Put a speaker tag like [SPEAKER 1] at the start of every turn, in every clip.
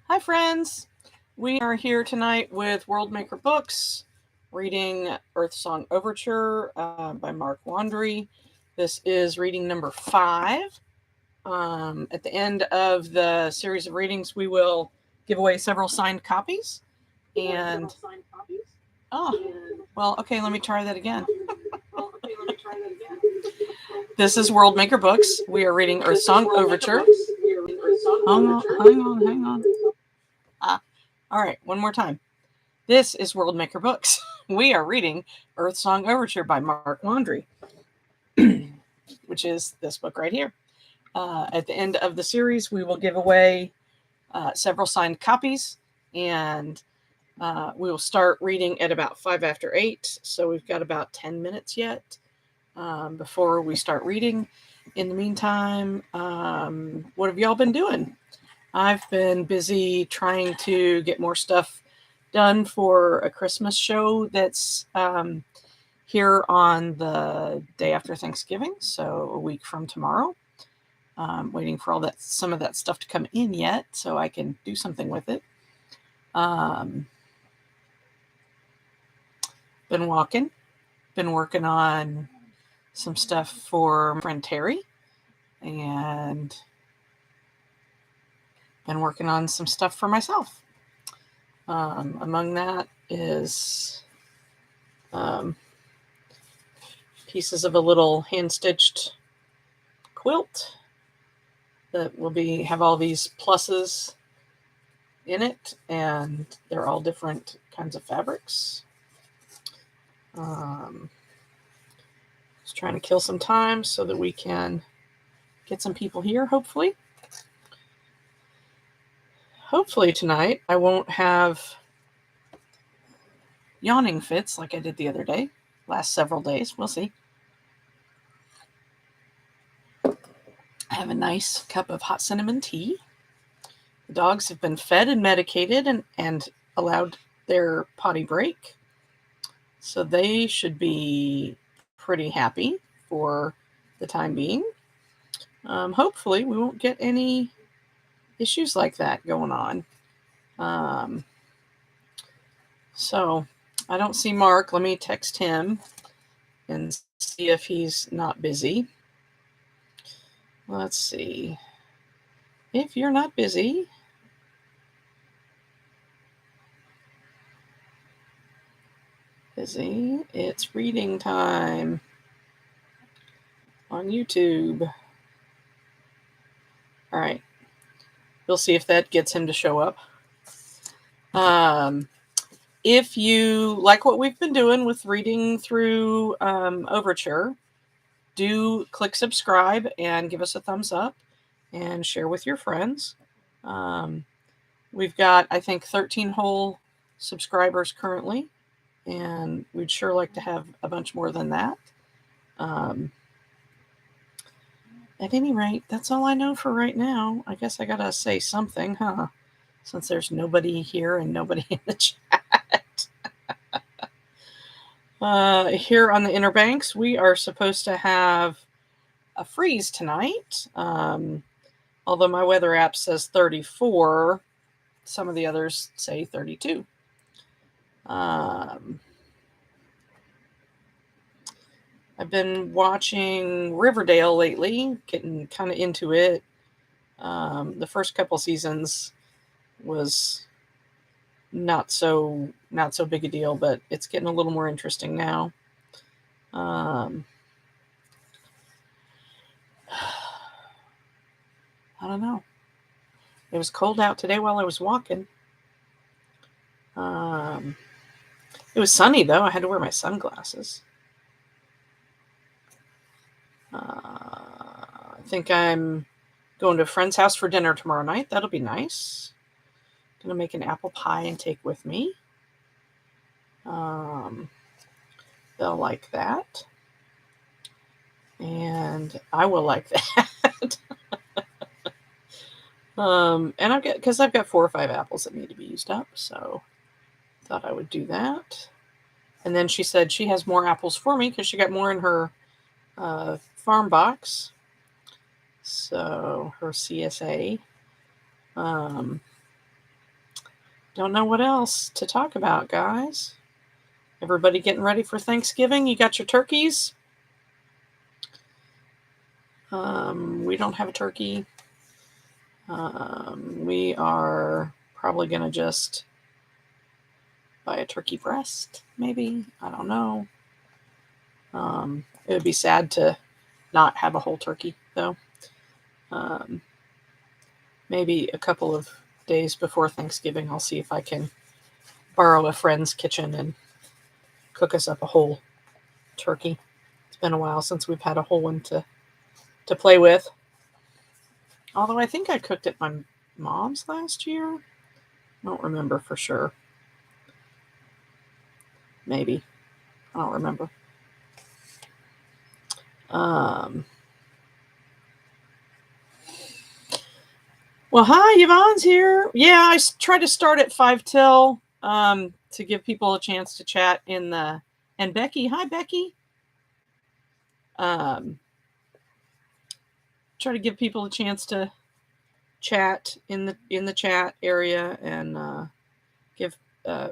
[SPEAKER 1] Hi, friends. We are here tonight with World Maker Books, reading EarthSong Overture by Mark Wandry. This is reading number 5. At the end of the series of readings, we will give away several signed copies. Okay, let me try that again. This is World Maker Books. We are reading EarthSong Overture. Hang on. All right, one more time. This is World Maker Books. We are reading EarthSong Overture by Mark Wandry, which is this book right here. At the end of the series, we will give away several signed copies, and we will start reading at about 5 after 8. So we've got about 10 minutes yet before we start reading. In the meantime, what have y'all been doing? I've been busy trying to get more stuff done for a Christmas show that's here on the day after Thanksgiving, so a week from tomorrow. Waiting for some of that stuff to come in yet, so I can do something with it. Been working on some stuff for my friend Terry, and been working on some stuff for myself. Among that is pieces of a little hand-stitched quilt that will have all these pluses in it, and they're all different kinds of fabrics. Just trying to kill some time so that we can get some people here, hopefully. Hopefully tonight I won't have yawning fits like I did the other day, last several days. We'll see. I have a nice cup of hot cinnamon tea. The dogs have been fed and medicated and allowed their potty break. So they should be pretty happy for the time being. Hopefully we won't get any issues like that going on. So I don't see Mark. Let me text him and see if he's not busy. Let's see. If you're not busy, it's reading time on YouTube. All right. We'll see if that gets him to show up. If you like what we've been doing with reading through Overture, do click subscribe and give us a thumbs up and share with your friends. We've got, I think, 13 whole subscribers currently, and we'd sure like to have a bunch more than that. At any rate, that's all I know for right now. I guess I gotta say something, huh? Since there's nobody here and nobody in the chat. Here on the Inner Banks, we are supposed to have a freeze tonight. Although my weather app says 34, some of the others say 32. I've been watching Riverdale lately, getting kind of into it. The first couple seasons was not so big a deal, but it's getting a little more interesting now. I don't know. It was cold out today while I was walking. It was sunny though. I had to wear my sunglasses. I think I'm going to a friend's house for dinner tomorrow night. That'll be nice. Gonna make an apple pie and take with me. They'll like that. And I will like that. And I've got 4 or 5 apples that need to be used up, so thought I would do that. And then she said she has more apples for me because she got more in her farm box. So her CSA. don't know what else to talk about, guys. Everybody getting ready for Thanksgiving? You got your turkeys? We don't have a turkey. We are probably going to just buy a turkey breast, maybe. I don't know. It would be sad to not have a whole turkey, though. Maybe a couple of days before Thanksgiving, I'll see if I can borrow a friend's kitchen and cook us up a whole turkey. It's been a while since we've had a whole one to play with. Although I think I cooked at my mom's last year. I don't remember for sure. Maybe. I don't remember. Well, hi, Yvonne's here. Yeah, I tried to start at 5 till to give people a chance to chat in the... And Becky, hi, Becky. Try to give people a chance to chat in the chat area, and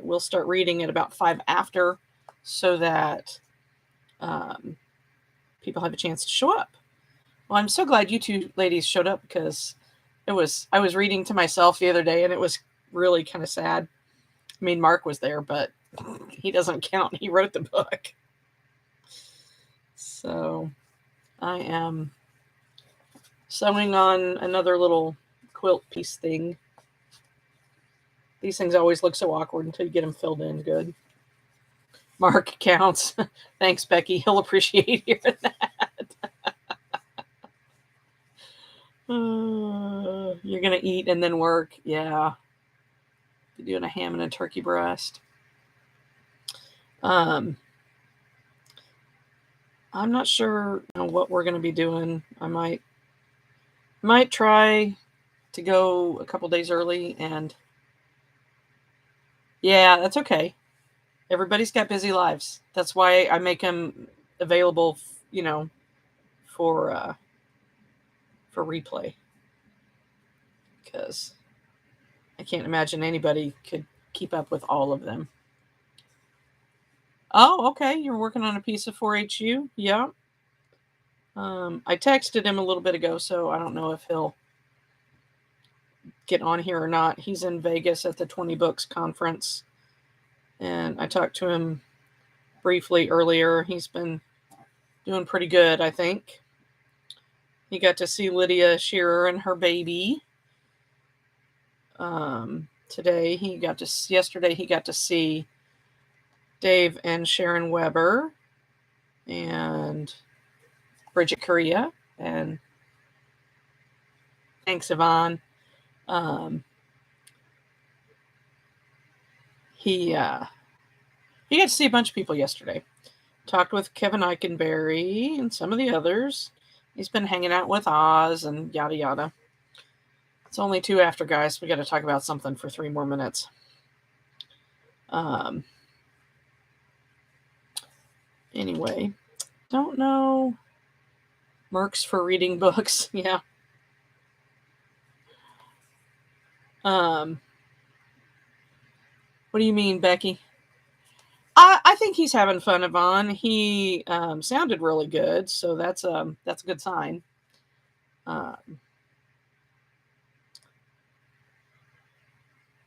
[SPEAKER 1] we'll start reading at about 5 after, so that people have a chance to show up. Well, I'm so glad you two ladies showed up, because I was reading to myself the other day, and it was really kind of sad. I mean, Mark was there, but he doesn't count. He wrote the book. So I am sewing on another little quilt piece thing. These things always look so awkward until you get them filled in good. Mark counts. Thanks, Becky. He'll appreciate hearing that. You're going to eat and then work. Yeah. You're doing a ham and a turkey breast. I'm not sure what we're going to be doing. I might try to go a couple days early, and yeah, that's okay. Everybody's got busy lives. That's why I make them available, for replay, because I can't imagine anybody could keep up with all of them. Oh, okay. You're working on a piece of 4HU? Yeah. I texted him a little bit ago, so I don't know if he'll get on here or not. He's in Vegas at the 20 Books conference, and I talked to him briefly earlier. He's been doing pretty good, I think. He got to see Lydia Shearer and her baby. Yesterday he got to see Dave and Sharon Weber and Bridget Correa, and thanks, Yvonne. He got to see a bunch of people yesterday. Talked with Kevin Eikenberry and some of the others. He's been hanging out with Oz and yada yada. It's only 2 after, guys. We got to talk about something for 3 more minutes. Anyway, don't know. Mercs for reading books. Yeah. What do you mean, Becky? I think he's having fun, Yvonne. He sounded really good, so that's a good sign.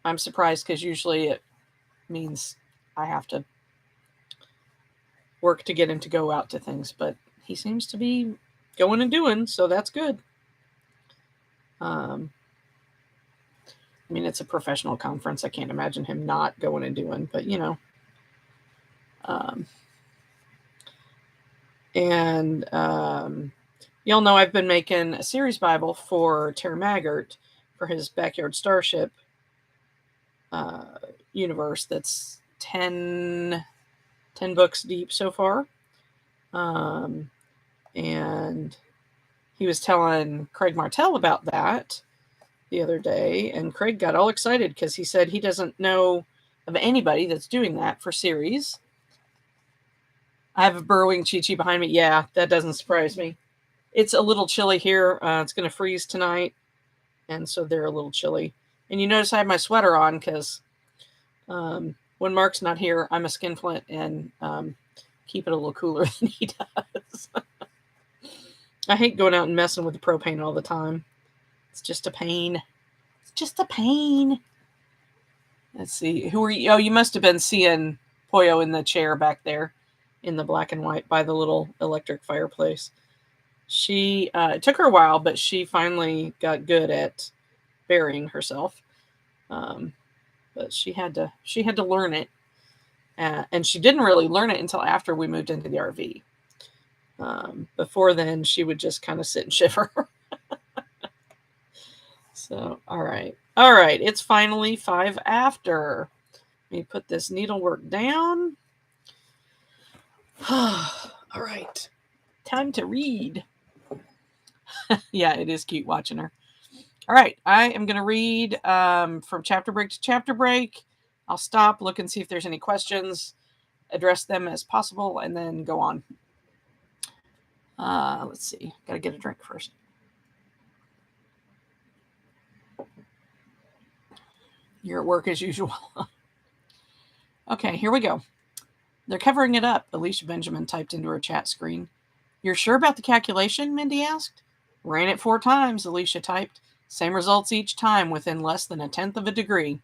[SPEAKER 1] I'm surprised, because usually it means I have to work to get him to go out to things, but he seems to be going and doing, so that's good. I mean, it's a professional conference. I can't imagine him not going and doing, but y'all know I've been making a series Bible for Terry Maggart for his Backyard Starship universe. That's 10 books deep so far. And he was telling Craig Martell about that the other day, and Craig got all excited because he said he doesn't know of anybody that's doing that for series. I have a burrowing Chi-Chi behind me. Yeah, that doesn't surprise me. It's a little chilly here. It's going to freeze tonight, and so they're a little chilly. And you notice I have my sweater on because When Mark's not here, I'm a skinflint and keep it a little cooler than he does. I hate going out and messing with the propane all the time. It's just a pain. It's just a pain. Let's see. Who are you? Oh, you must have been seeing Poyo in the chair back there in the black and white by the little electric fireplace. She it took her a while, but she finally got good at burying herself. But she had to learn it, and she didn't really learn it until after we moved into the RV. Before then, she would just kind of sit and shiver. So, all right. It's finally 5 after. Let me put this needlework down. All right. Time to read. Yeah, it is cute watching her. All right. I am going to read from chapter break to chapter break. I'll stop, look and see if there's any questions, address them as possible, and then go on. Let's see. Got to get a drink first. You're at work as usual. Okay, here we go. They're covering it up, Alicia Benjamin typed into her chat screen. You're sure about the calculation? Mindy asked. Ran it 4 times, Alicia typed. Same results each time, within less than 1/10 of a degree.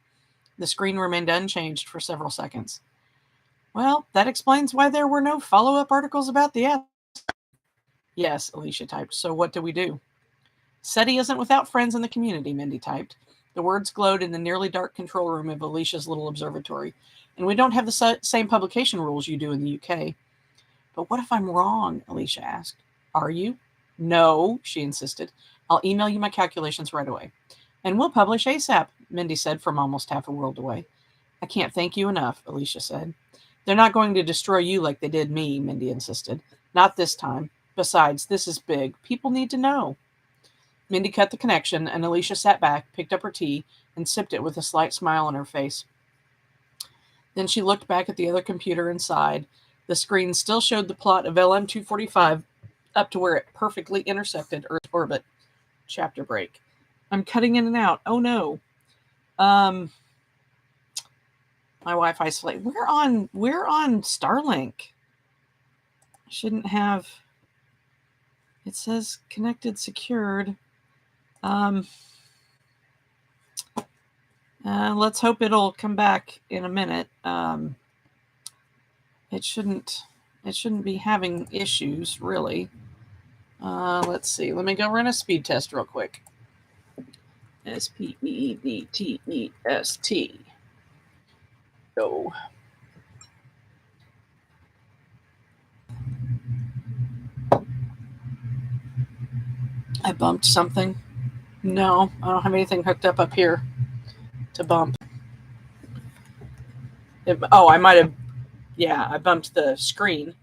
[SPEAKER 1] The screen remained unchanged for several seconds. Well, that explains why there were no follow-up articles about the app. Yes, Alicia typed. So what do we do? SETI isn't without friends in the community, Mindy typed. The words glowed in the nearly dark control room of Alicia's little observatory. And we don't have the same publication rules you do in the UK. But what if I'm wrong? Alicia asked. Are you? No, she insisted. I'll email you my calculations right away. And we'll publish ASAP, Mindy said from almost half a world away. I can't thank you enough, Alicia said. They're not going to destroy you like they did me, Mindy insisted. Not this time. Besides, this is big. People need to know. Mindy cut the connection, and Alicia sat back, picked up her tea, and sipped it with a slight smile on her face. Then she looked back at the other computer and sighed. The screen still showed the plot of LM-245 up to where it perfectly intersected Earth's orbit. Chapter break. I'm cutting in and out. Oh no. My Wi-Fi's late. We're on Starlink. I shouldn't have. It says connected, secured. Let's hope it'll come back in a minute. It shouldn't be having issues, really. Let's see. Let me go run a speed test real quick. SPEEDTEST. Go. I bumped something. No, I don't have anything hooked up here to bump. I might have. Yeah, I bumped the screen.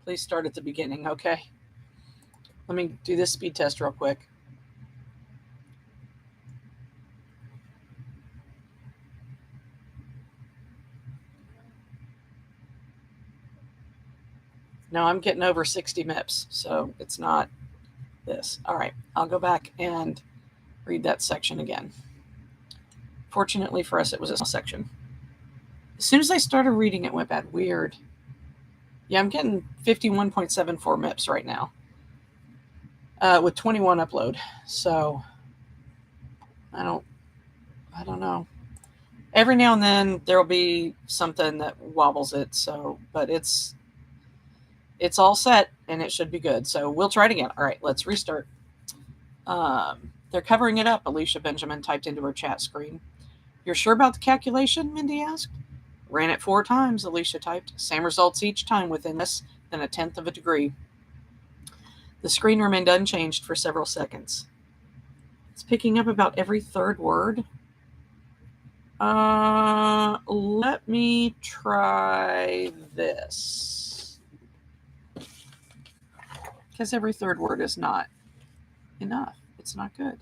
[SPEAKER 1] Please start at the beginning, okay? Let me do this speed test real quick. No, I'm getting over 60 MIPS, so it's not this. All right, I'll go back and read that section again. Fortunately for us, it was a section. As soon as I started reading, it went bad. Weird. Yeah, I'm getting 51.74 MIPS right now with 21 upload. So I don't know. Every now and then there'll be something that wobbles it. So, but it's all set and it should be good. So we'll try it again. All right, let's restart. They're covering it up, Alicia Benjamin typed into her chat screen. You're sure about the calculation? Mindy asked. Ran it 4 times, Alicia typed. Same results each time within less than 1/10 of a degree. The screen remained unchanged for several seconds. It's picking up about every 3rd word. Let me try this. Because every 3rd word is not enough. It's not good.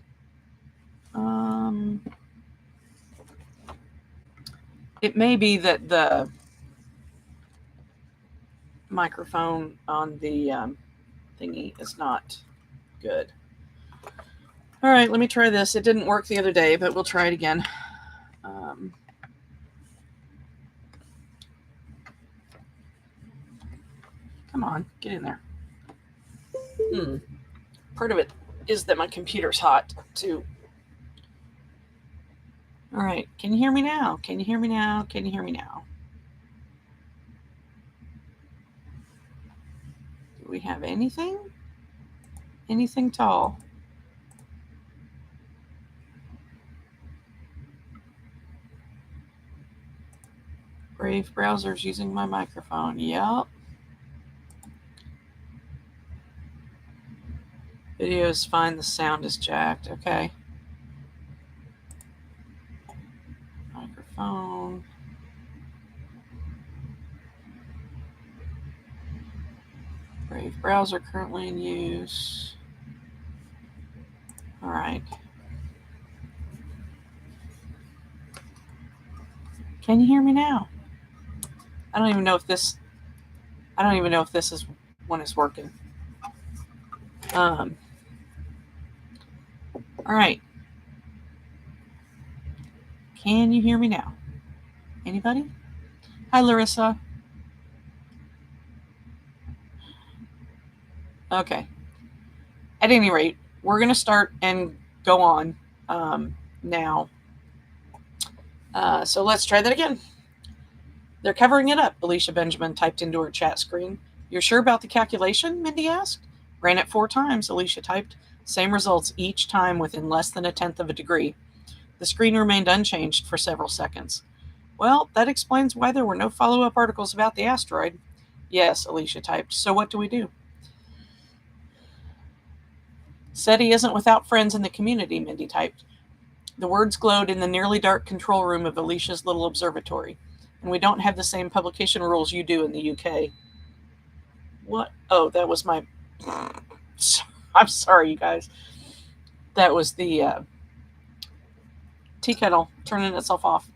[SPEAKER 1] It may be that the microphone on the thingy is not good. All right, let me try this. It didn't work the other day, but we'll try it again. Come on, get in there. Part of it is that my computer's hot, too. All right, can you hear me now? Can you hear me now? Can you hear me now? Do we have anything? Anything tall? Brave browser's using my microphone. Yep. Video is fine. The sound is jacked. Okay. Microphone. Brave browser currently in use. All right. Can you hear me now? I don't even know if this is when it's working. All right. Can you hear me now? Anybody? Hi, Larissa. Okay. At any rate, we're going to start and go on now. So let's try that again. They're covering it up, Alicia Benjamin typed into her chat screen. You're sure about the calculation? Mindy asked. Ran it 4 times, Alicia typed. Same results each time within less than 1/10 of a degree. The screen remained unchanged for several seconds. Well, that explains why there were no follow-up articles about the asteroid. Yes, Alicia typed. So what do we do? SETI isn't without friends in the community, Mindy typed. The words glowed in the nearly dark control room of Alicia's little observatory. And we don't have the same publication rules you do in the UK. What? Oh, that was my... I'm sorry, you guys. That was the tea kettle turning itself off.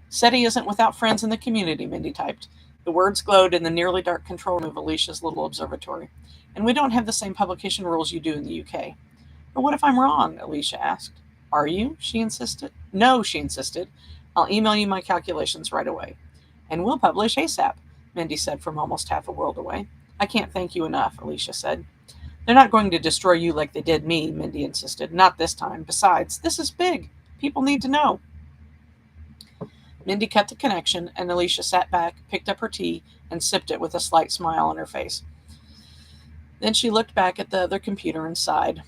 [SPEAKER 1] SETI isn't without friends in the community, Mindy typed. The words glowed in the nearly dark control room of Alicia's little observatory. And we don't have the same publication rules you do in the UK. But what if I'm wrong? Alicia asked. Are you? She insisted. No, she insisted. I'll email you my calculations right away. And we'll publish ASAP, Mindy said from almost half a world away. I can't thank you enough, Alicia said. They're not going to destroy you like they did me, Mindy insisted. Not this time. Besides, this is big. People need to know. Mindy cut the connection, and Alicia sat back, picked up her tea, and sipped it with a slight smile on her face. Then she looked back at the other computer and sighed.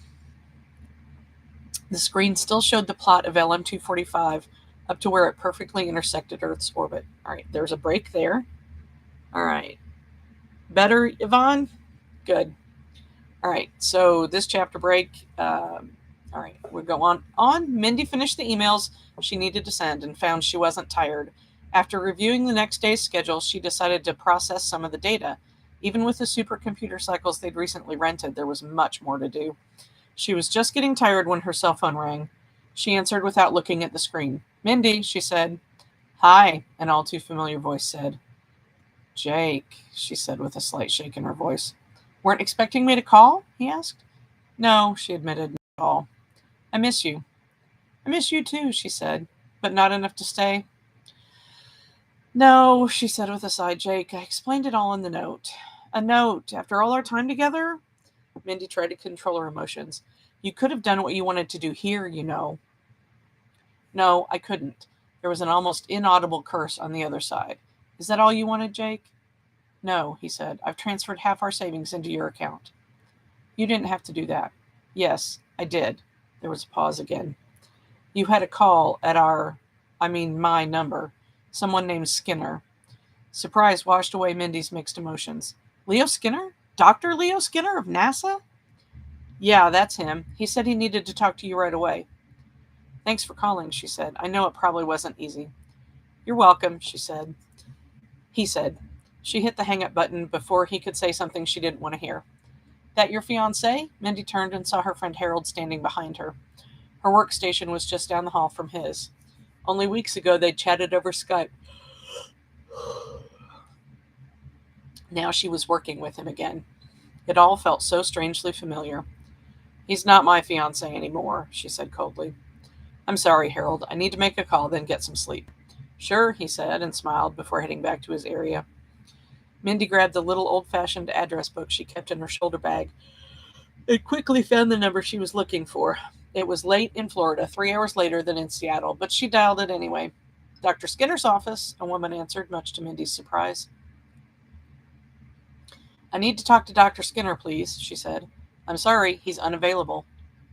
[SPEAKER 1] The screen still showed the plot of LM-245 up to where it perfectly intersected Earth's orbit. All right, there's a break there. All right. Better, Yvonne? Good. All right, so this chapter break. All right, we'll go on. Mindy finished the emails she needed to send and found she wasn't tired. After reviewing the next day's schedule, she decided to process some of the data. Even with the supercomputer cycles they'd recently rented, there was much more to do. She was just getting tired when her cell phone rang. She answered without looking at the screen. Mindy, she said. Hi, an all too familiar voice said. Jake, she said with a slight shake in her voice. Weren't expecting me to call? He asked. No, she admitted, not at all. I miss you. I miss you too, she said, but not enough to stay. No, she said with a sigh. Jake, I explained it all in the note. A note, after all our time together? Mindy tried to control her emotions. You could have done what you wanted to do here, you know. No, I couldn't. There was an almost inaudible curse on the other side. Is that all you wanted, Jake? No, he said. I've transferred half our savings into your account. You didn't have to do that. Yes, I did. There was a pause again. You had a call at my number. Someone named Skinner. Surprise washed away Mindy's mixed emotions. Leo Skinner? Dr. Leo Skinner of NASA? Yeah, that's him. He said he needed to talk to you right away. Thanks for calling, she said. I know it probably wasn't easy. You're welcome, she said. He said. She hit the hang-up button before he could say something she didn't want to hear. That your fiancé? Mindy turned and saw her friend Harold standing behind her. Her workstation was just down the hall from his. Only weeks ago, they'd chatted over Skype. Now she was working with him again. It all felt so strangely familiar. He's not my fiancé anymore, she said coldly. I'm sorry, Harold. I need to make a call, then get some sleep. Sure, he said, and smiled before heading back to his area. Mindy grabbed the little old-fashioned address book she kept in her shoulder bag and quickly found the number she was looking for. It was late in Florida, 3 hours later than in Seattle, but she dialed it anyway. Dr. Skinner's office, a woman answered, much to Mindy's surprise. I need to talk to Dr. Skinner, please, she said. I'm sorry, he's unavailable.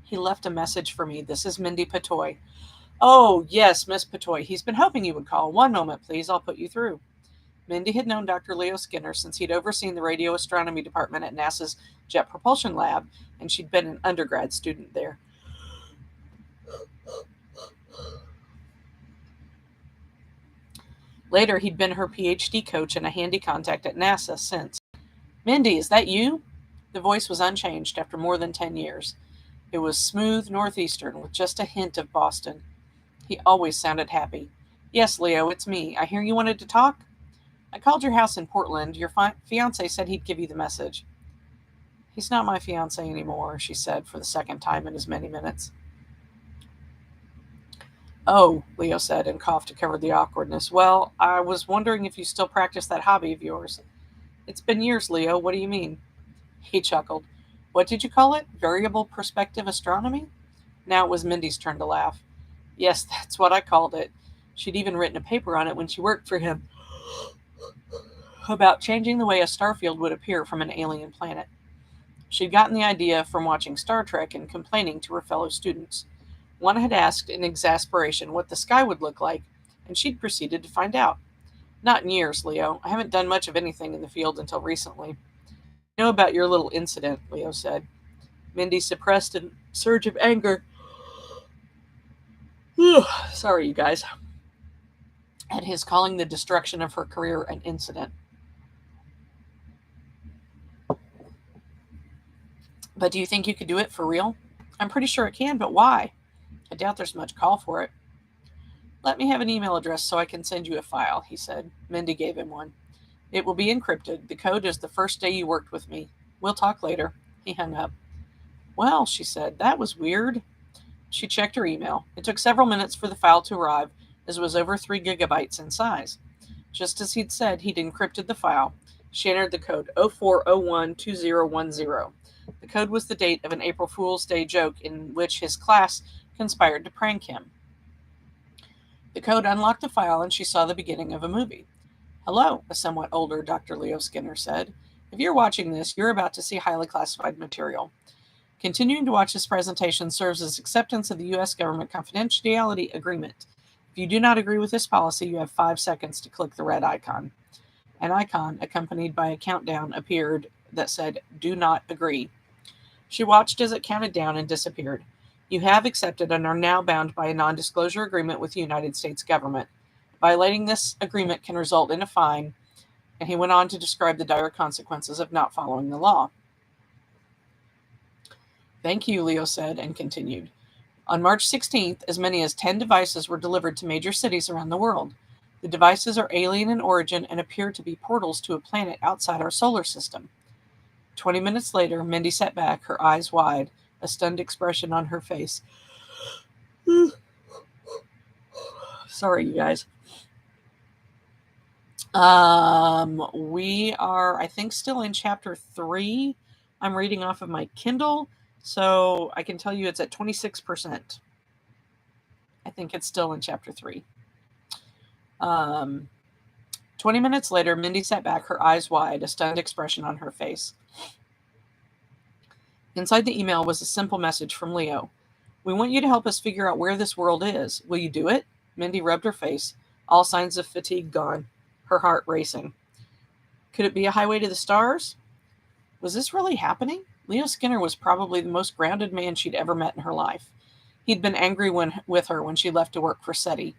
[SPEAKER 1] He left a message for me. This is Mindy Patoy. Oh, yes, Miss Patoy. He's been hoping you would call. One moment, please. I'll put you through. Mindy had known Dr. Leo Skinner since he'd overseen the radio astronomy department at NASA's Jet Propulsion Lab, and she'd been an undergrad student there. Later, he'd been her PhD coach and a handy contact at NASA since. Mindy, is that you? The voice was unchanged after more than 10 years. It was smooth Northeastern with just a hint of Boston. He always sounded happy. Yes, Leo, it's me. I hear you wanted to talk? I called your house in Portland. Your fiancé said he'd give you the message. He's not my fiancé anymore, she said for the second time in as many minutes. Oh, Leo said and coughed to cover the awkwardness. Well, I was wondering if you still practice that hobby of yours. It's been years, Leo. What do you mean? He chuckled. What did you call it? Variable perspective astronomy? Now it was Mindy's turn to laugh. Yes, that's what I called it. She'd even written a paper on it when she worked for him about changing the way a star field would appear from an alien planet. She'd gotten the idea from watching Star Trek and complaining to her fellow students. One had asked in exasperation what the sky would look like, and she'd proceeded to find out. Not in years, Leo. I haven't done much of anything in the field until recently. I know about your little incident, Leo said. Mindy suppressed a surge of anger. Sorry, you guys. At his calling the destruction of her career an incident. But do you think you could do it for real? I'm pretty sure it can, but why? I doubt there's much call for it. Let me have an email address so I can send you a file, he said. Mindy gave him one. It will be encrypted. The code is the first day you worked with me. We'll talk later. He hung up. Well, she said, that was weird. She checked her email. It took several minutes for the file to arrive, as it was over 3 gigabytes in size. Just as he'd said, he'd encrypted the file. She entered the code 04012010. The code was the date of an April Fool's Day joke in which his class conspired to prank him. The code unlocked the file, and she saw the beginning of a movie. Hello, a somewhat older Dr. Leo Skinner said. If you're watching this, you're about to see highly classified material. Continuing to watch this presentation serves as acceptance of the U.S. government confidentiality agreement. If you do not agree with this policy, you have 5 seconds to click the red icon. An icon accompanied by a countdown appeared that said, do not agree. She watched as it counted down and disappeared. You have accepted and are now bound by a non-disclosure agreement with the United States government. Violating this agreement can result in a fine, and he went on to describe the dire consequences of not following the law. Thank you, Leo said, and continued. On March 16th, as many as 10 devices were delivered to major cities around the world. The devices are alien in origin and appear to be portals to a planet outside our solar system. 20 minutes later, Mindy sat back, her eyes wide, a stunned expression on her face. Sorry, you guys. We are, I think, still in chapter 3. I'm reading off of my Kindle, so I can tell you it's at 26%. I think it's still in chapter 3. 20 minutes later, Mindy sat back, her eyes wide, a stunned expression on her face. Inside the email was a simple message from Leo. We want you to help us figure out where this world is. Will you do it? Mindy rubbed her face, all signs of fatigue gone, her heart racing. Could it be a highway to the stars? Was this really happening? Leo Skinner was probably the most grounded man she'd ever met in her life. He'd been angry with her when she left to work for SETI.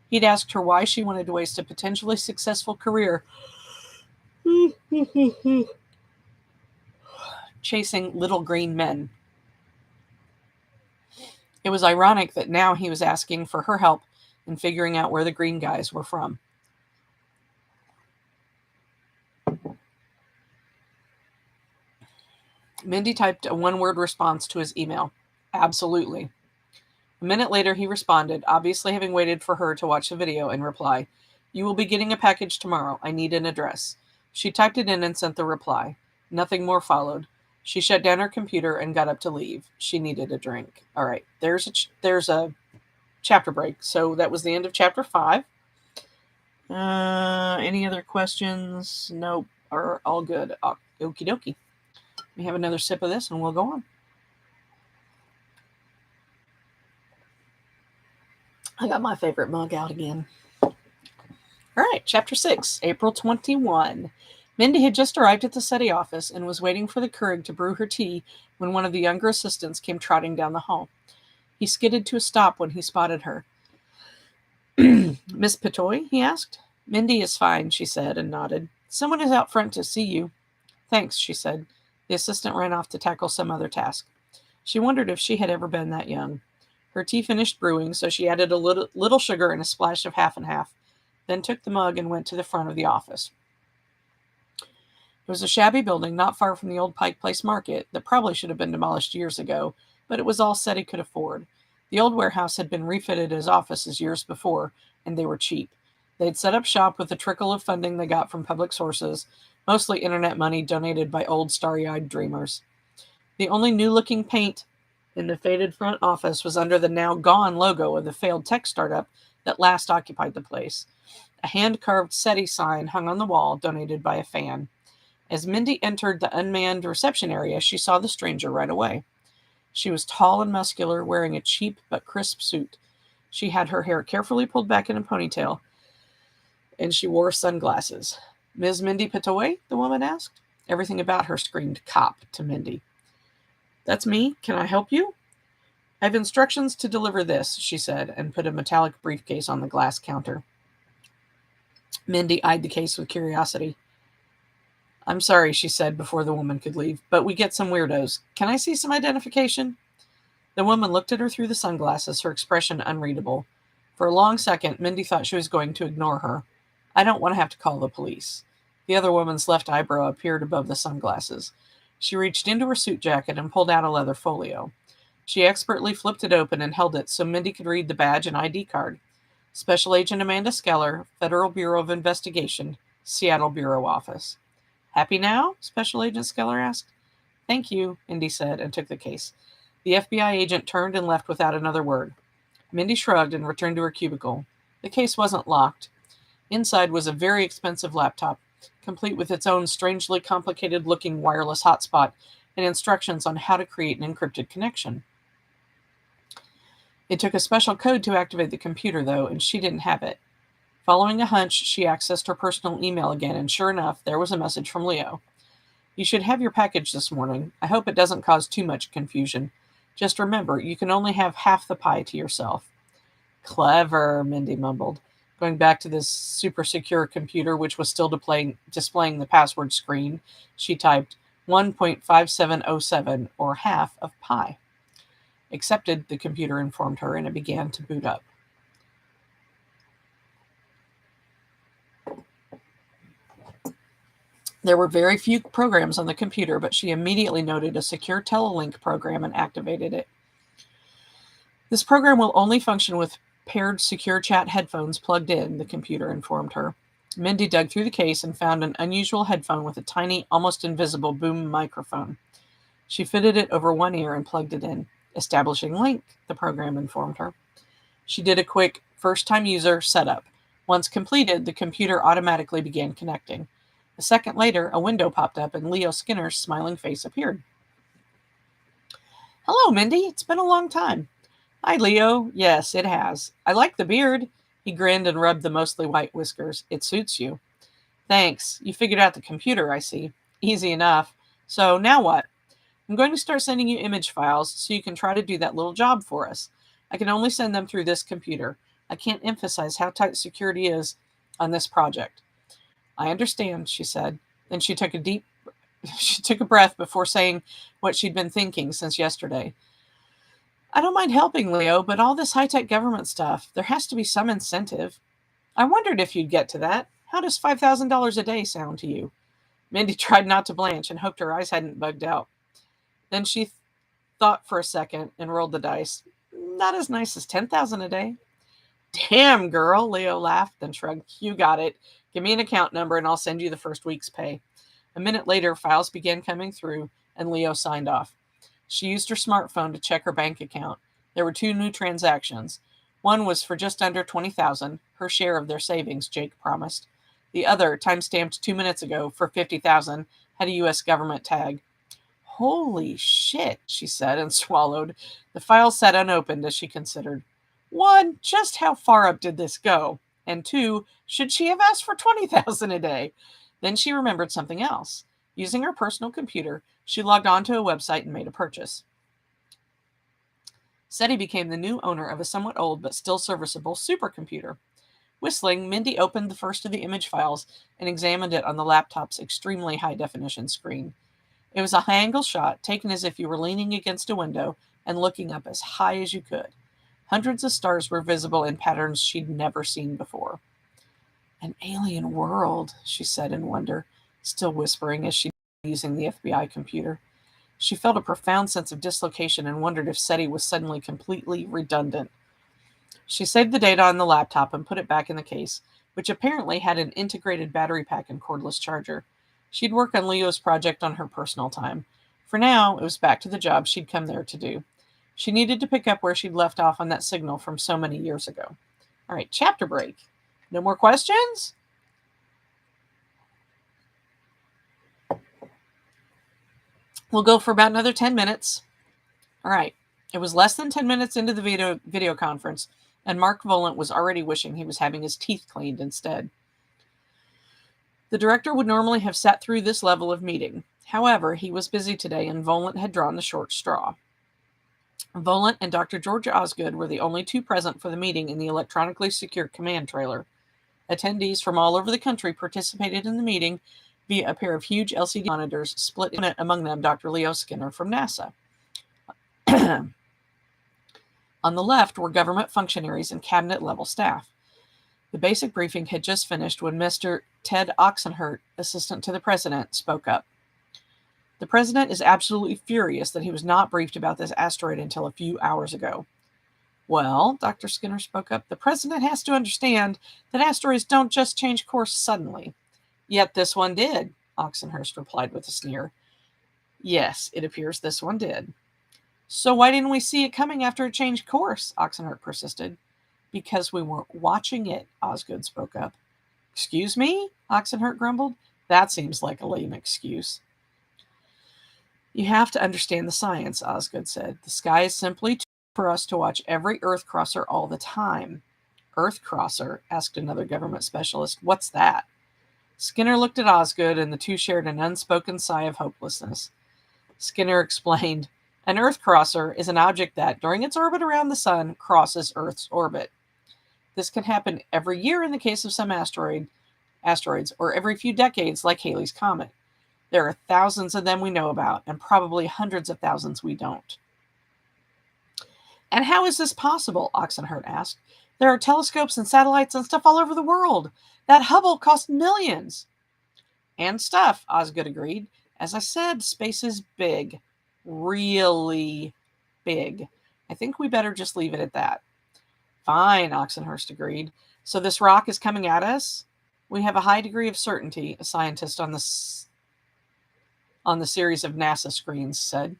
[SPEAKER 1] He'd asked her why she wanted to waste a potentially successful career chasing little green men. It was ironic that now he was asking for her help in figuring out where the green guys were from. Mindy typed a one-word response to his email. Absolutely. A minute later, he responded, obviously having waited for her to watch the video, and reply, You will be getting a package tomorrow. I need an address. She typed it in and sent the reply. Nothing more followed. She shut down her computer and got up to leave. She needed a drink. All right, there's a chapter break. So that was the end of chapter 5. Any other questions? Nope. Are all good. Okie dokie. We have another sip of this and we'll go on. I got my favorite mug out again. All right, chapter 6, April 21. Mindy had just arrived at the SETI office and was waiting for the Keurig to brew her tea when one of the younger assistants came trotting down the hall. He skidded to a stop when he spotted her. Miss Petoy? He asked. Mindy is fine, she said, and nodded. Someone is out front to see you. Thanks, she said. The assistant ran off to tackle some other task. She wondered if she had ever been that young. Her tea finished brewing, so she added a little sugar and a splash of half and half, then took the mug and went to the front of the office. It was a shabby building not far from the old Pike Place Market that probably should have been demolished years ago, but it was all SETI could afford. The old warehouse had been refitted as offices years before, and they were cheap. They'd set up shop with the trickle of funding they got from public sources, mostly internet money donated by old starry-eyed dreamers. The only new-looking paint in the faded front office was under the now-gone logo of the failed tech startup that last occupied the place. A hand-carved SETI sign hung on the wall, donated by a fan. As Mindy entered the unmanned reception area, she saw the stranger right away. She was tall and muscular, wearing a cheap but crisp suit. She had her hair carefully pulled back in a ponytail, and she wore sunglasses. Ms. Mindy Petoy? The woman asked. Everything about her screamed cop to Mindy. That's me. Can I help you? I have instructions to deliver this, she said, and put a metallic briefcase on the glass counter. Mindy eyed the case with curiosity. I'm sorry, she said before the woman could leave, but we get some weirdos. Can I see some identification? The woman looked at her through the sunglasses, her expression unreadable. For a long second, Mindy thought she was going to ignore her. I don't want to have to call the police. The other woman's left eyebrow appeared above the sunglasses. She reached into her suit jacket and pulled out a leather folio. She expertly flipped it open and held it so Mindy could read the badge and ID card. Special Agent Amanda Skeller, Federal Bureau of Investigation, Seattle Bureau Office. Happy now? Special Agent Skeller asked. Thank you, Mindy said, and took the case. The FBI agent turned and left without another word. Mindy shrugged and returned to her cubicle. The case wasn't locked. Inside was a very expensive laptop, complete with its own strangely complicated-looking wireless hotspot and instructions on how to create an encrypted connection. It took a special code to activate the computer, though, and she didn't have it. Following a hunch, she accessed her personal email again, and sure enough, there was a message from Leo. You should have your package this morning. I hope it doesn't cause too much confusion. Just remember, you can only have half the pie to yourself. Clever, Mindy mumbled. Going back to this super secure computer, which was still displaying the password screen, she typed 1.5707, or half of pi. Accepted, the computer informed her, and it began to boot up. There were very few programs on the computer, but she immediately noted a secure telelink program and activated it. This program will only function with paired secure chat headphones plugged in, the computer informed her. Mindy dug through the case and found an unusual headphone with a tiny, almost invisible boom microphone. She fitted it over one ear and plugged it in. Establishing link, the program informed her. She did a quick first-time user setup. Once completed, the computer automatically began connecting. A second later, a window popped up and Leo Skinner's smiling face appeared. Hello, Mindy. It's been a long time. Hi, Leo. Yes, it has. I like the beard. He grinned and rubbed the mostly white whiskers. It suits you. Thanks. You figured out the computer, I see. Easy enough. So now what? I'm going to start sending you image files so you can try to do that little job for us. I can only send them through this computer. I can't emphasize how tight security is on this project. I understand, she said. Then she took a breath before saying what she'd been thinking since yesterday. I don't mind helping, Leo, but all this high-tech government stuff, there has to be some incentive. I wondered if you'd get to that. How does $5,000 a day sound to you? Mindy tried not to blanch and hoped her eyes hadn't bugged out. Then she thought for a second and rolled the dice. Not as nice as $10,000 a day. Damn, girl, Leo laughed, then shrugged. You got it. Give me an account number and I'll send you the first week's pay. A minute later, files began coming through, and Leo signed off. She used her smartphone to check her bank account. There were 2 new transactions. One was for just under $20,000, her share of their savings, Jake promised. The other, time-stamped 2 minutes ago for $50,000, had a U.S. government tag. Holy shit, she said and swallowed. The file sat unopened as she considered. 1, just how far up did this go? And 2, should she have asked for $20,000 a day? Then she remembered something else. Using her personal computer, she logged onto a website and made a purchase. SETI became the new owner of a somewhat old but still serviceable supercomputer. Whistling, Mindy opened the first of the image files and examined it on the laptop's extremely high-definition screen. It was a high-angle shot, taken as if you were leaning against a window and looking up as high as you could. Hundreds of stars were visible in patterns she'd never seen before. An alien world, she said in wonder, still whispering as she was using the FBI computer. She felt a profound sense of dislocation and wondered if SETI was suddenly completely redundant. She saved the data on the laptop and put it back in the case, which apparently had an integrated battery pack and cordless charger. She'd work on Leo's project on her personal time. For now, it was back to the job she'd come there to do. She needed to pick up where she'd left off on that signal from so many years ago. All right, chapter break. No more questions? We'll go for about another 10 minutes. All right. It was less than 10 minutes into the video conference, and Mark Volant was already wishing he was having his teeth cleaned instead. The director would normally have sat through this level of meeting. However, he was busy today, and Volant had drawn the short straw. Volant and Dr. George Osgood were the only 2 present for the meeting in the electronically secure command trailer. Attendees from all over the country participated in the meeting via a pair of huge LCD monitors, split among them Dr. Leo Skinner from NASA. On the left were government functionaries and cabinet-level staff. The basic briefing had just finished when Mr. Ted Oxenhurt, assistant to the president, spoke up. The president is absolutely furious that he was not briefed about this asteroid until a few hours ago. Well, Dr. Skinner spoke up, the president has to understand that asteroids don't just change course suddenly. Yet this one did, Oxenhurst replied with a sneer. Yes, it appears this one did. So why didn't we see it coming after it changed course? Oxenhurt persisted. Because we weren't watching it, Osgood spoke up. Excuse me? Oxenhurt grumbled. That seems like a lame excuse. You have to understand the science, Osgood said. The sky is simply too for us to watch every Earth crosser all the time. Earth crosser? Asked another government specialist. What's that? Skinner looked at Osgood, and the 2 shared an unspoken sigh of hopelessness. Skinner explained, an Earth crosser is an object that, during its orbit around the sun, crosses Earth's orbit. This can happen every year in the case of some asteroids, or every few decades like Halley's Comet. There are thousands of them we know about, and probably hundreds of thousands we don't. And how is this possible? Oxenhurt asked. There are telescopes and satellites and stuff all over the world. That Hubble cost millions. And stuff, Osgood agreed. As I said, space is big. Really big. I think we better just leave it at that. Fine, Oxenhurst agreed. So this rock is coming at us? We have a high degree of certainty, a scientist on the series of NASA screens said.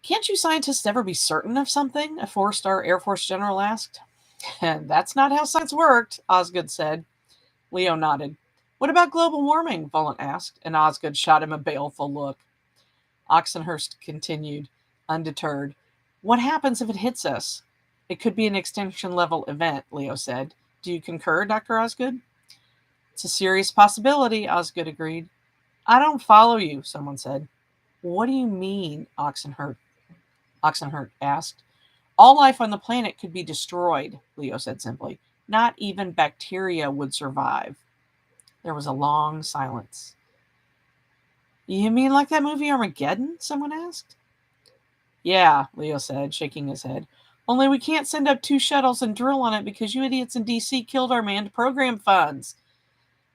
[SPEAKER 1] Can't you scientists ever be certain of something? A 4-star Air Force general asked. That's not how science worked, Osgood said. Leo nodded. What about global warming? Volant asked, and Osgood shot him a baleful look. Oxenhurst continued, undeterred. What happens if it hits us? It could be an extinction-level event, Leo said. Do you concur, Dr. Osgood? It's a serious possibility, Osgood agreed. I don't follow you, someone said. What do you mean, Oxenhurt asked. All life on the planet could be destroyed, Leo said simply. Not even bacteria would survive. There was a long silence. You mean like that movie Armageddon? Someone asked. Yeah, Leo said, shaking his head. Only we can't send up 2 shuttles and drill on it because you idiots in D.C. killed our manned program funds.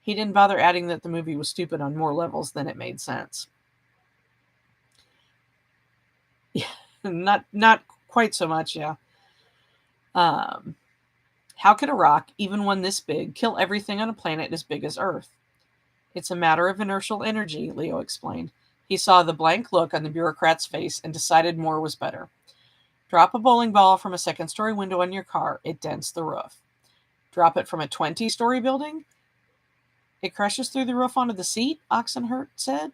[SPEAKER 1] He didn't bother adding that the movie was stupid on more levels than it made sense. Yeah, not quite so much, yeah. How could a rock, even one this big, kill everything on a planet as big as Earth? It's a matter of inertial energy, Leo explained. He saw the blank look on the bureaucrat's face and decided more was better. Drop a bowling ball from a second-story window on your car. It dents the roof. Drop it from a 20-story building. It crashes through the roof onto the seat, Oxenhurt said.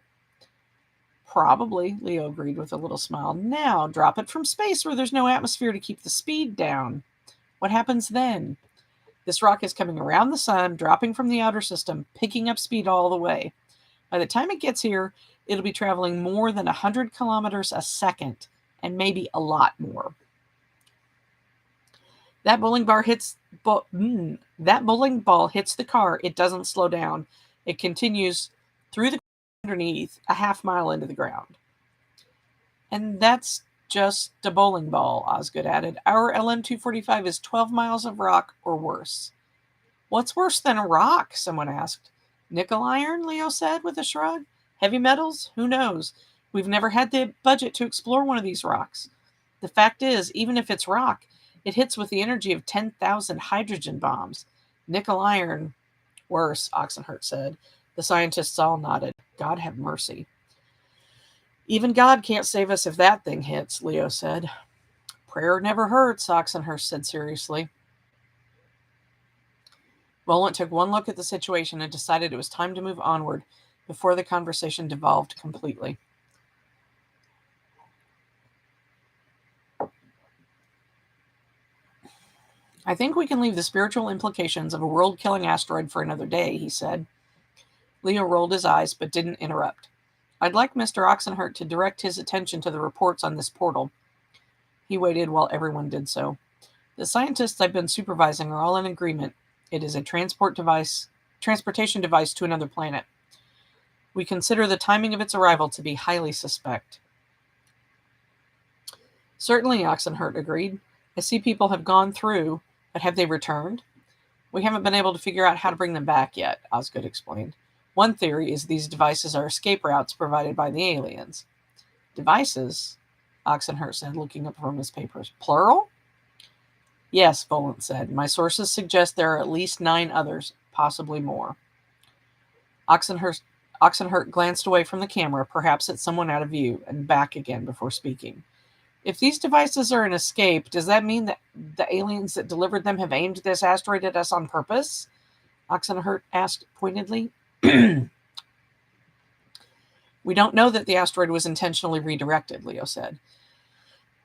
[SPEAKER 1] Probably, Leo agreed with a little smile. Now, drop it from space where there's no atmosphere to keep the speed down. What happens then? This rock is coming around the sun, dropping from the outer system, picking up speed all the way. By the time it gets here, it'll be traveling more than 100 kilometers a second, and maybe a lot more. That bowling ball hits the car. It doesn't slow down. It continues through the underneath, a half mile into the ground. And that's just a bowling ball, Osgood added. Our LM-245 is 12 miles of rock or worse. What's worse than a rock? Someone asked. Nickel iron, Leo said with a shrug. Heavy metals? Who knows? We've never had the budget to explore one of these rocks. The fact is, even if it's rock, it hits with the energy of 10,000 hydrogen bombs. Nickel iron, worse, Oxenhurt said. The scientists all nodded. God have mercy. Even God can't save us if that thing hits, Leo said. Prayer never hurts, Oxenhurst said seriously. Volant took one look at the situation and decided it was time to move onward before the conversation devolved completely. I think we can leave the spiritual implications of a world-killing asteroid for another day, he said. Leo rolled his eyes but didn't interrupt. I'd like Mr. Oxenhurt to direct his attention to the reports on this portal. He waited while everyone did so. The scientists I've been supervising are all in agreement. It is a transportation device to another planet. We consider the timing of its arrival to be highly suspect. Certainly, Oxenhurt agreed. I see people have gone through, but have they returned? We haven't been able to figure out how to bring them back yet, Osgood explained. One theory is these devices are escape routes provided by the aliens. Devices? Oxenhurt said, looking up from his papers. Plural? Yes, Volant said. My sources suggest there are at least 9 others, possibly more. Oxenhurt glanced away from the camera, perhaps at someone out of view, and back again before speaking. If these devices are an escape, does that mean that the aliens that delivered them have aimed this asteroid at us on purpose? Oxenhurt asked pointedly. We don't know that the asteroid was intentionally redirected, Leo said.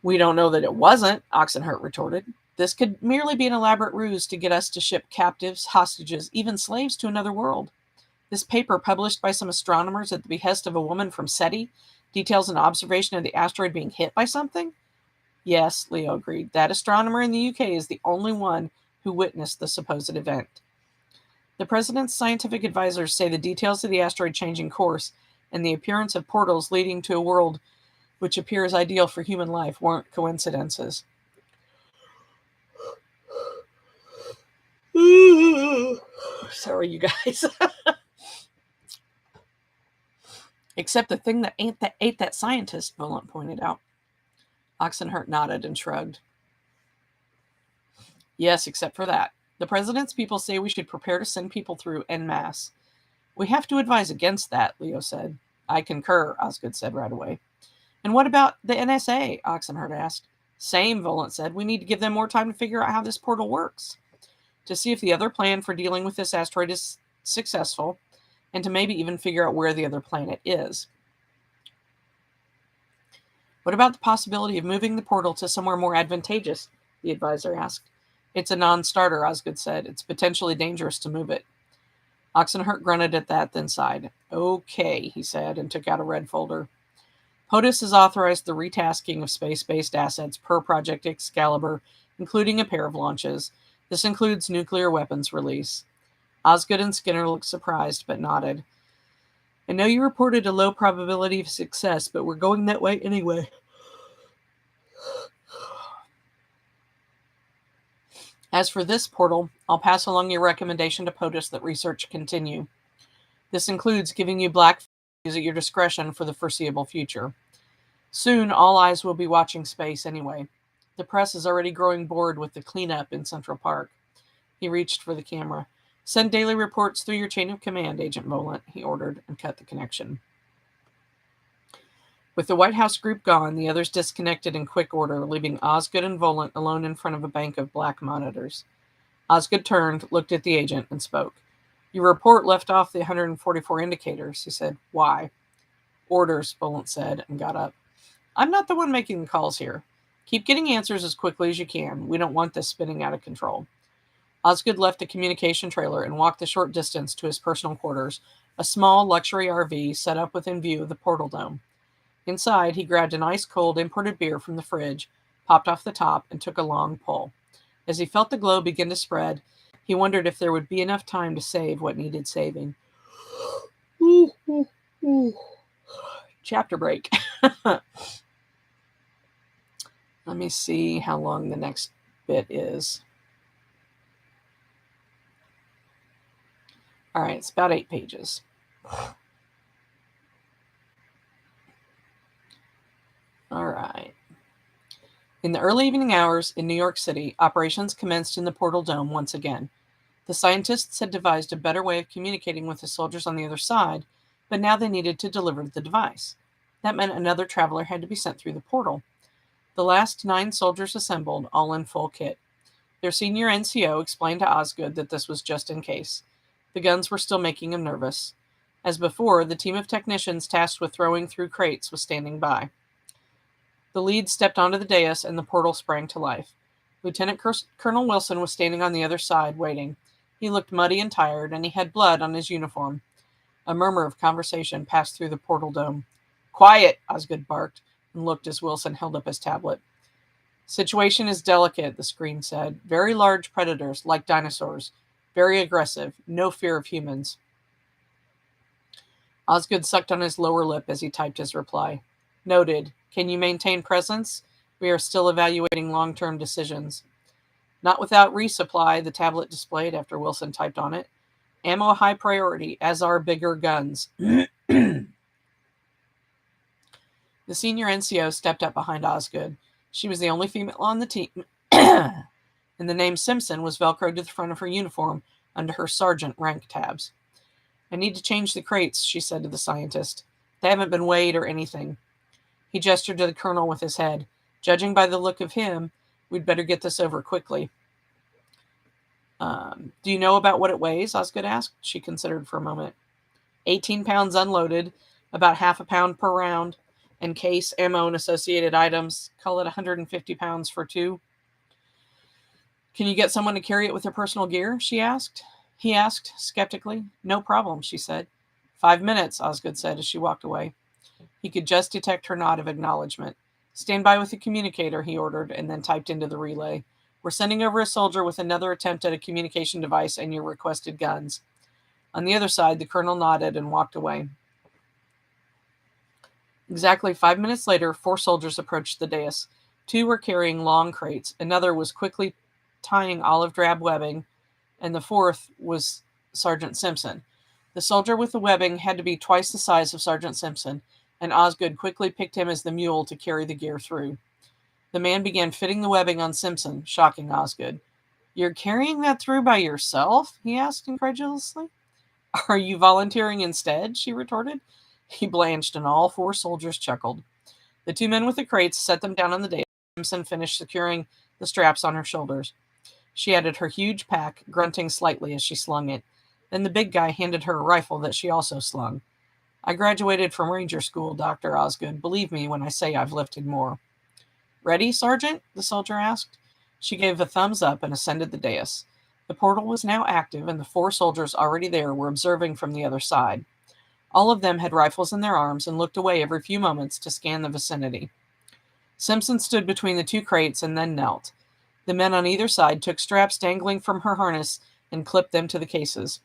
[SPEAKER 1] We don't know that it wasn't, Oxenhurt retorted. This could merely be an elaborate ruse to get us to ship captives, hostages, even slaves to another world. This paper, published by some astronomers at the behest of a woman from SETI, details an observation of the asteroid being hit by something? Yes, Leo agreed. That astronomer in the UK is the only one who witnessed the supposed event. The president's scientific advisors say the details of the asteroid changing course and the appearance of portals leading to a world which appears ideal for human life weren't coincidences. Sorry, you guys. Except the thing that ate that scientist, Volant pointed out. Oxenhurt nodded and shrugged. Yes, except for that. The president's people say we should prepare to send people through en masse. We have to advise against that, Leo said. I concur, Osgood said right away. And what about the NSA? Oxenhurt asked. Same, Volant said. We need to give them more time to figure out how this portal works, to see if the other plan for dealing with this asteroid is successful, and to maybe even figure out where the other planet is. What about the possibility of moving the portal to somewhere more advantageous? The advisor asked. It's a non-starter, Osgood said. It's potentially dangerous to move it. Oxenhurt grunted at that, then sighed. Okay, he said, and took out a red folder. POTUS has authorized the retasking of space-based assets per Project Excalibur, including a pair of launches. This includes nuclear weapons release. Osgood and Skinner looked surprised, but nodded. I know you reported a low probability of success, but we're going that way anyway. As for this portal, I'll pass along your recommendation to POTUS that research continue. This includes giving you black at your discretion for the foreseeable future. Soon, all eyes will be watching space anyway. The press is already growing bored with the cleanup in Central Park. He reached for the camera. "Send daily reports through your chain of command, Agent Volant," he ordered, and cut the connection. With the White House group gone, the others disconnected in quick order, leaving Osgood and Volant alone in front of a bank of black monitors. Osgood turned, looked at the agent, and spoke. "Your report left off the 144 indicators," he said. "Why?" "Orders," Volant said, and got up. "I'm not the one making the calls here. Keep getting answers as quickly as you can. We don't want this spinning out of control." Osgood left the communication trailer and walked the short distance to his personal quarters, a small luxury RV set up within view of the portal dome. Inside, he grabbed an ice-cold imported beer from the fridge, popped off the top, and took a long pull. As he felt the glow begin to spread, he wondered if there would be enough time to save what needed saving. Chapter break. Let me see how long the next bit is. All right, it's about 8 pages. All right. In the early evening hours in New York City, operations commenced in the portal dome once again. The scientists had devised a better way of communicating with the soldiers on the other side, but now they needed to deliver the device. That meant another traveler had to be sent through the portal. The last 9 soldiers assembled, all in full kit. Their senior NCO explained to Osgood that this was just in case. The guns were still making him nervous. As before, the team of technicians tasked with throwing through crates was standing by. The lead stepped onto the dais and the portal sprang to life. Lieutenant Colonel Wilson was standing on the other side, waiting. He looked muddy and tired, and he had blood on his uniform. A murmur of conversation passed through the portal dome. "Quiet," Osgood barked, and looked as Wilson held up his tablet. "Situation is delicate," the screen said. "Very large predators, like dinosaurs. Very aggressive. No fear of humans." Osgood sucked on his lower lip as he typed his reply. "Noted. Can you maintain presence? We are still evaluating long-term decisions." "Not without resupply," the tablet displayed after Wilson typed on it. "Ammo high priority, as are bigger guns." The senior NCO stepped up behind Osgood. She was the only female on the team, and the name Simpson was velcroed to the front of her uniform under her sergeant rank tabs. "I need to change the crates," she said to the scientist. "They haven't been weighed or anything." He gestured to the colonel with his head. "Judging by the look of him, we'd better get this over quickly." "Do you know about what it weighs?" Osgood asked. She considered for a moment. 18 pounds unloaded, about half a pound per round, and case, ammo, and associated items. Call it 150 pounds for 2. "Can you get someone to carry it with their personal gear?" He asked skeptically. "No problem," she said. 5 minutes, Osgood said as she walked away. He could just detect her nod of acknowledgement. "Stand by with the communicator," he ordered, and then typed into the relay. "We're sending over a soldier with another attempt at a communication device and your requested guns." On the other side, the colonel nodded and walked away. Exactly 5 minutes later, 4 soldiers approached the dais. 2 were carrying long crates. Another was quickly tying olive drab webbing, and the 4th was Sergeant Simpson. The soldier with the webbing had to be twice the size of Sergeant Simpson, and Osgood quickly picked him as the mule to carry the gear through. The man began fitting the webbing on Simpson, shocking Osgood. "You're carrying that through by yourself?" he asked incredulously. "Are you volunteering instead?" she retorted. He blanched, and all 4 soldiers chuckled. The 2 men with the crates set them down on the dais. Simpson finished securing the straps on her shoulders. She added her huge pack, grunting slightly as she slung it. Then the big guy handed her a rifle that she also slung. "I graduated from Ranger School, Dr. Osgood. Believe me when I say I've lifted more." "Ready, Sergeant?" the soldier asked. She gave a thumbs up and ascended the dais. The portal was now active, and the 4 soldiers already there were observing from the other side. All of them had rifles in their arms and looked away every few moments to scan the vicinity. Simpson stood between the 2 crates and then knelt. The men on either side took straps dangling from her harness and clipped them to the cases.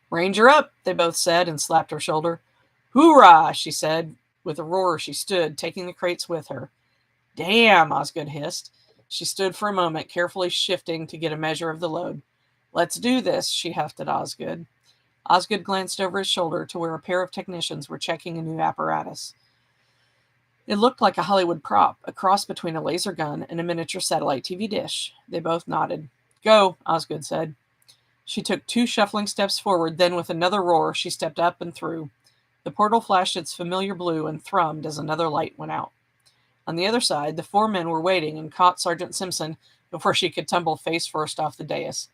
[SPEAKER 1] "Ranger up," they both said, and slapped her shoulder. "Hoorah," she said. With a roar, she stood, taking the crates with her. "Damn," Osgood hissed. She stood for a moment, carefully shifting to get a measure of the load. "Let's do this," she huffed at Osgood. Osgood glanced over his shoulder to where a pair of technicians were checking a new apparatus. It looked like a Hollywood prop, a cross between a laser gun and a miniature satellite TV dish. They both nodded. Go, Osgood said. She took 2 shuffling steps forward, then with another roar, she stepped up and through. The portal flashed its familiar blue and thrummed as another light went out. On the other side, the 4 men were waiting and caught Sergeant Simpson before she could tumble face first off the dais.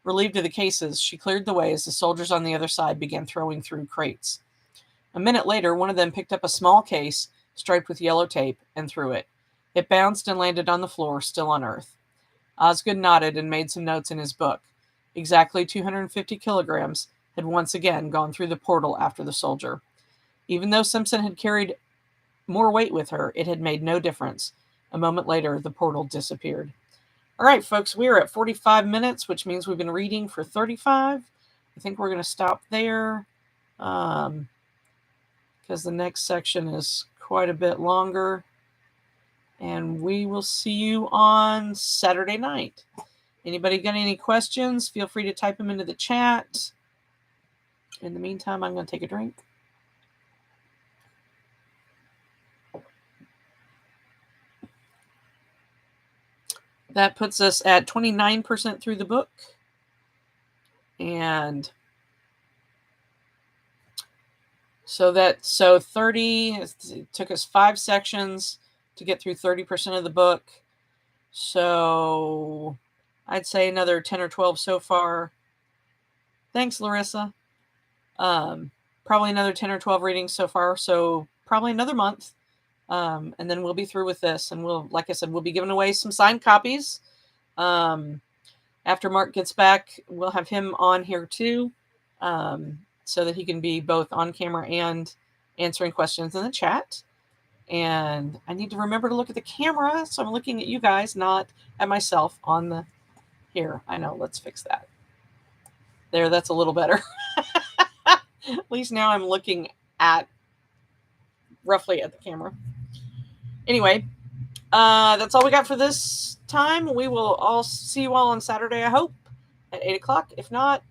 [SPEAKER 1] Relieved of the cases, she cleared the way as the soldiers on the other side began throwing through crates. A minute later, one of them picked up a small case, striped with yellow tape, and threw it. It bounced and landed on the floor, still on Earth. Osgood nodded and made some notes in his book. Exactly 250 kilograms had once again gone through the portal after the soldier. Even though Simpson had carried more weight with her, it had made no difference. A moment later, the portal disappeared. All right, folks, we are at 45 minutes, which means we've been reading for 35. I think we're going to stop there because the next section is quite a bit longer. And we will see you on Saturday night. Anybody got any questions? Feel free to type them into the chat. In the meantime, I'm going to take a drink. That puts us at 29% through the book. And so 30, it took us 5 sections to get through 30% of the book. So I'd say another 10 or 12 so far. Thanks, Larissa. Probably another 10 or 12 readings so far. So probably another month. And then we'll be through with this. And we'll, like I said, we'll be giving away some signed copies. After Mark gets back, we'll have him on here too. So that he can be both on camera and answering questions in the chat. And I need to remember to look at the camera. So I'm looking at you guys, not at myself on the here. I know. Let's fix that. There, that's a little better. At least now I'm looking at roughly at the camera. Anyway, that's all we got for this time. We will all see you all on Saturday, I hope, at 8 o'clock. If not,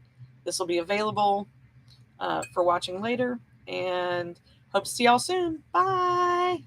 [SPEAKER 1] this will be available for watching later. And hope to see y'all soon. Bye.